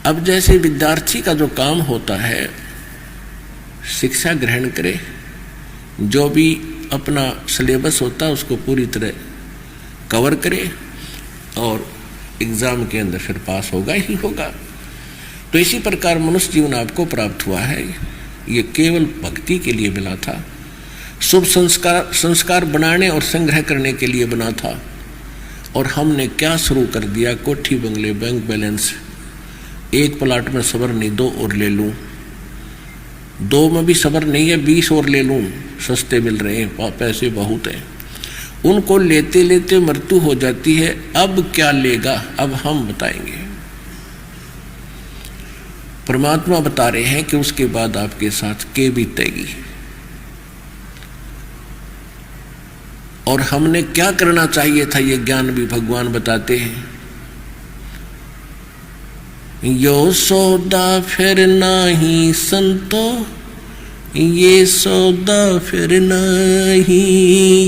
अब जैसे विद्यार्थी का जो काम होता है, शिक्षा ग्रहण करे, जो भी अपना सिलेबस होता है उसको पूरी तरह कवर करे और एग्जाम के अंदर फिर पास होगा ही होगा। तो इसी प्रकार मनुष्य जीवन आपको प्राप्त हुआ है, ये केवल भक्ति के लिए मिला था, शुभ संस्कार बनाने और संग्रह करने के लिए बना था। और हमने क्या शुरू कर दिया, कोठी बंगले बैंक बैलेंस, एक प्लाट में सबर नहीं, 2 और ले लूं, 2 में भी सबर नहीं है, 20 और ले लूं, सस्ते मिल रहे हैं, पैसे बहुत हैं। उनको लेते लेते मृत्यु हो जाती है। अब क्या लेगा, अब हम बताएंगे। परमात्मा बता रहे हैं कि उसके बाद आपके साथ के बीतेगी और हमने क्या करना चाहिए था, ये ज्ञान भी भगवान बताते हैं। यो सौदा फिर नाही संतो, ये सौदा फिर नाही,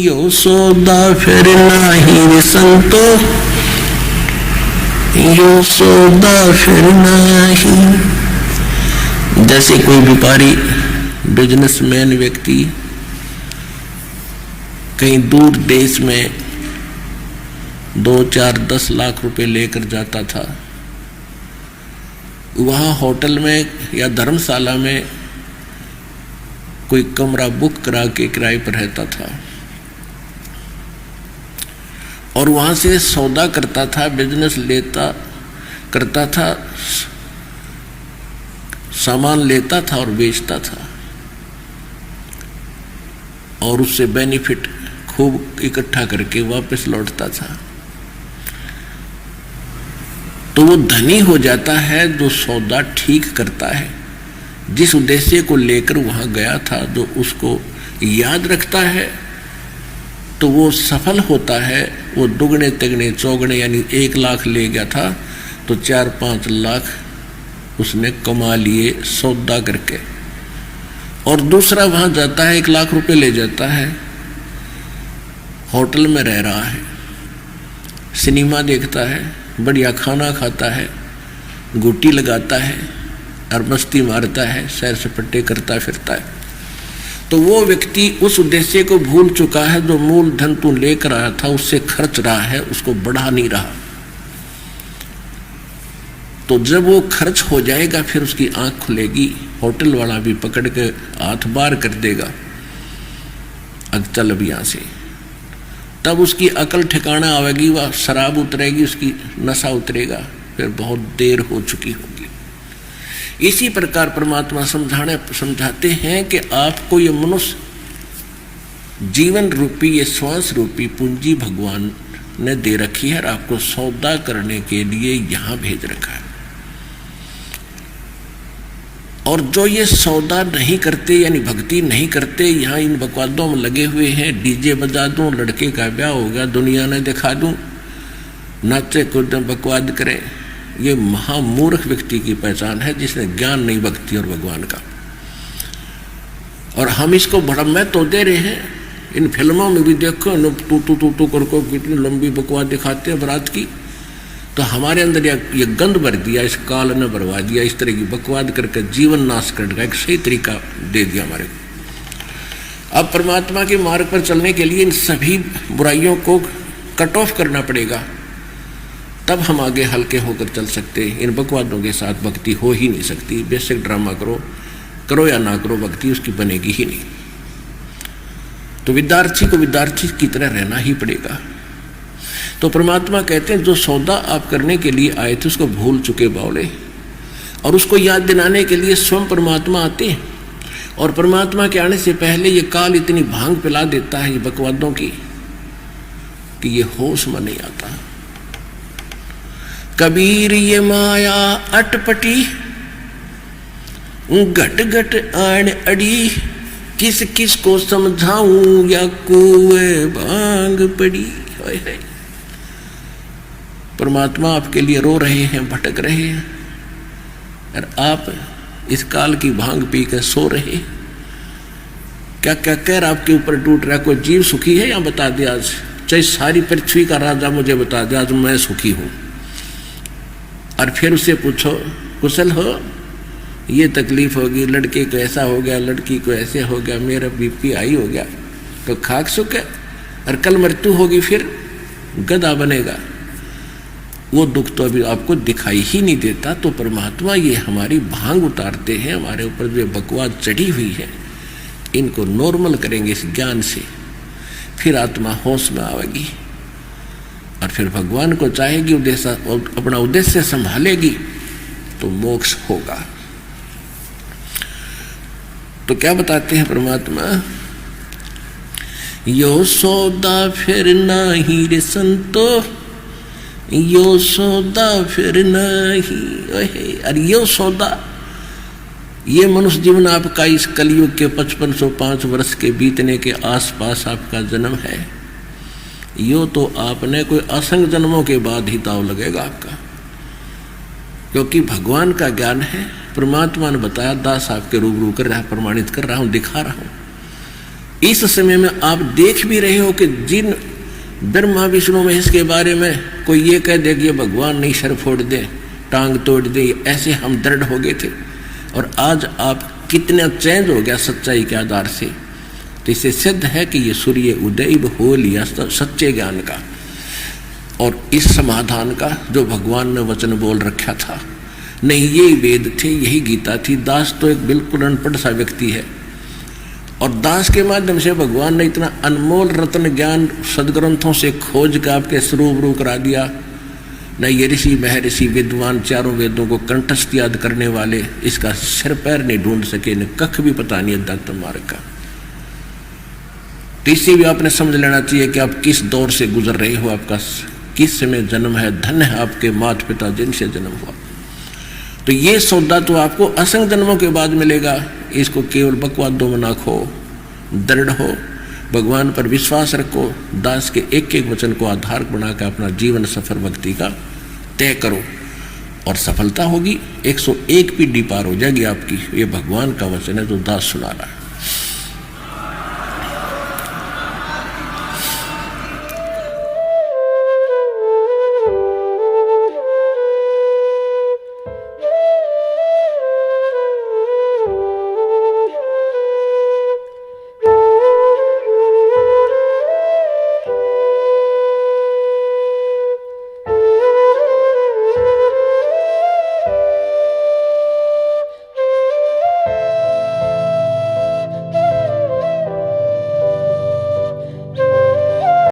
यो सौदा फिर नाही संतो, यो सौदा फिर नाही। जैसे कोई व्यापारी, बिजनेसमैन व्यक्ति कहीं दूर देश में 2, 4, 10 लाख रुपए लेकर जाता था, वहाँ होटल में या धर्मशाला में कोई कमरा बुक करा के किराए पर रहता था और वहाँ से सौदा करता था, बिजनेस लेता करता था, सामान लेता था और बेचता था और उससे बेनिफिट खूब इकट्ठा करके वापस लौटता था। तो वो धनी हो जाता है जो सौदा ठीक करता है, जिस उद्देश्य को लेकर वहां गया था, जो उसको याद रखता है तो वो सफल होता है। वो दुगने तिगने चौगने यानी 1 लाख ले गया था तो 4-5 लाख उसने कमा लिए सौदा करके। और दूसरा वहां जाता है, 1 लाख रुपए ले जाता है, होटल में रह रहा है, सिनेमा देखता है, बढ़िया खाना खाता है, गुट्टी लगाता है और मस्ती मारता है, सैर सपाटे करता फिरता है। तो वो व्यक्ति उस उद्देश्य को भूल चुका है, जो मूल धन तू लेकर आया था उससे खर्च रहा है, उसको बढ़ा नहीं रहा। तो जब वो खर्च हो जाएगा फिर उसकी आंख खुलेगी, होटल वाला भी पकड़ के हाथ बार कर देगा, अब चल अब यहां से। तब उसकी अकल ठिकाना आवेगी, वह शराब उतरेगी, उसकी नशा उतरेगा, फिर बहुत देर हो चुकी होगी। इसी प्रकार परमात्मा समझाते हैं कि आपको ये मनुष्य जीवन रूपी, ये श्वास रूपी पूंजी भगवान ने दे रखी है और आपको सौदा करने के लिए यहां भेज रखा है। और जो ये सौदा नहीं करते यानी भक्ति नहीं करते, यहाँ इन बकवादों में लगे हुए हैं, डीजे बजा दूं, लड़के का ब्याह हो गया, दुनिया ने दिखा दूं, नाचे कूदे बकवाद करें, ये महामूर्ख व्यक्ति की पहचान है जिसने ज्ञान नहीं भक्ति और भगवान का। और हम इसको बड़ा महत्व दे रहे हैं। इन फिल्मों में भी देखो, तू करको कितनी लंबी बकवाद दिखाते हैं बारात की, तो हमारे अंदर ये गंद भर दिया, इस काल ने भरवा दिया, इस तरह की बकवाद करके जीवन नाश कर दिया, एक सही तरीका दे दिया हमारे को। अब परमात्मा के मार्ग पर चलने के लिए इन सभी बुराइयों को कट ऑफ करना पड़ेगा, तब हम आगे हल्के होकर चल सकते। इन बकवादों के साथ भक्ति हो ही नहीं सकती। बेसिक ड्रामा करो या ना करो, भक्ति उसकी बनेगी ही नहीं। तो विद्यार्थी को विद्यार्थी की तरह रहना ही पड़ेगा। तो परमात्मा कहते हैं जो सौदा आप करने के लिए आए थे उसको भूल चुके बावले, और उसको याद दिलाने के लिए स्वयं परमात्मा आते हैं। और परमात्मा के आने से पहले ये काल इतनी भांग पिला देता है ये बकवादों की कि ये होश में नहीं आता। कबीर ये माया अटपटी, घट घट आण अड़ी, किस किस को समझाऊं या कुएं भांग पड़ी। है परमात्मा आपके लिए रो रहे हैं, भटक रहे हैं, और आप इस काल की भांग पी कर सो रहे। क्या क्या कहर आपके ऊपर टूट रहा है। कोई जीव सुखी है या बता दे आज, चाहे सारी पृथ्वी का राजा मुझे बता दे आज मैं सुखी हूं। और फिर उससे पूछो कुशल हो, ये तकलीफ होगी, लड़के को ऐसा हो गया, लड़की को ऐसे हो गया, मेरा बीपी हाई हो गया, तो खाक सुख है। और कल मृत्यु होगी फिर गधा बनेगा। वो दुख तो अभी आपको दिखाई ही नहीं देता। तो परमात्मा ये हमारी भांग उतारते हैं, हमारे ऊपर जो बकवाद चढ़ी हुई है इनको नॉर्मल करेंगे इस ज्ञान से, फिर आत्मा होश में आवेगी और फिर भगवान को चाहेगी, उद्देश्य अपना उद्देश्य संभालेगी तो मोक्ष होगा। तो क्या बताते हैं परमात्मा, यो सौदा फिर नाही रे संतो, यो सौदा फिर नहीं। अरे यो सौदा, ये मनुष्य जीवन आपका इस कलयुग के 5505 वर्ष के बीतने के आसपास आपका जन्म है। यो तो आपने कोई असंख्य जन्मों के बाद ही दाव लगेगा आपका, क्योंकि भगवान का ज्ञान है। परमात्मा ने बताया, दास आपके रूबरू कर रहा, प्रमाणित कर रहा हूं, दिखा रहा हूं। इस समय में आप देख भी रहे हो कि जिन ब्रह्मा विष्णु महेश के बारे में कोई ये कह दे कि ये भगवान नहीं, सर फोड़ दे, टांग तोड़ दे, ऐसे हम दृढ़ हो गए थे, और आज आप कितना चेंज हो गया सच्चाई के आधार से। तो इससे सिद्ध है कि ये सूर्य उदय हो लिया सच्चे ज्ञान का और इस समाधान का जो भगवान ने वचन बोल रखा था। नहीं, ये वेद थे, यही गीता थी। दास तो एक बिल्कुल अनपढ़ सा व्यक्ति है, और दास के माध्यम से भगवान ने इतना अनमोल रत्न ज्ञान सदग्रंथों से खोज कर आपके स्वरूबरू करा दिया। न ये ऋषि महर्षि विद्वान चारों वेदों को कंठस्थ याद करने वाले इसका सिर पैर नहीं ढूंढ सके, न कख भी पता नहीं अध्यात्म मार्ग का। तो इससे भी आपने समझ लेना चाहिए कि आप किस दौर से गुजर रहे हो, आपका किस समय जन्म है। धन्य है आपके माता पिता जिनसे जन्म हुआ। तो ये सौदा तो आपको असंख्य जन्मों के बाद मिलेगा। इसको केवल बकवादों में ना खो, दृढ़ हो, भगवान पर विश्वास रखो, दास के एक एक वचन को आधार बनाकर अपना जीवन सफर भक्ति का तय करो और सफलता होगी। 101 पीढ़ी पार हो जाएगी आपकी। ये भगवान का वचन है जो दास सुना रहा है।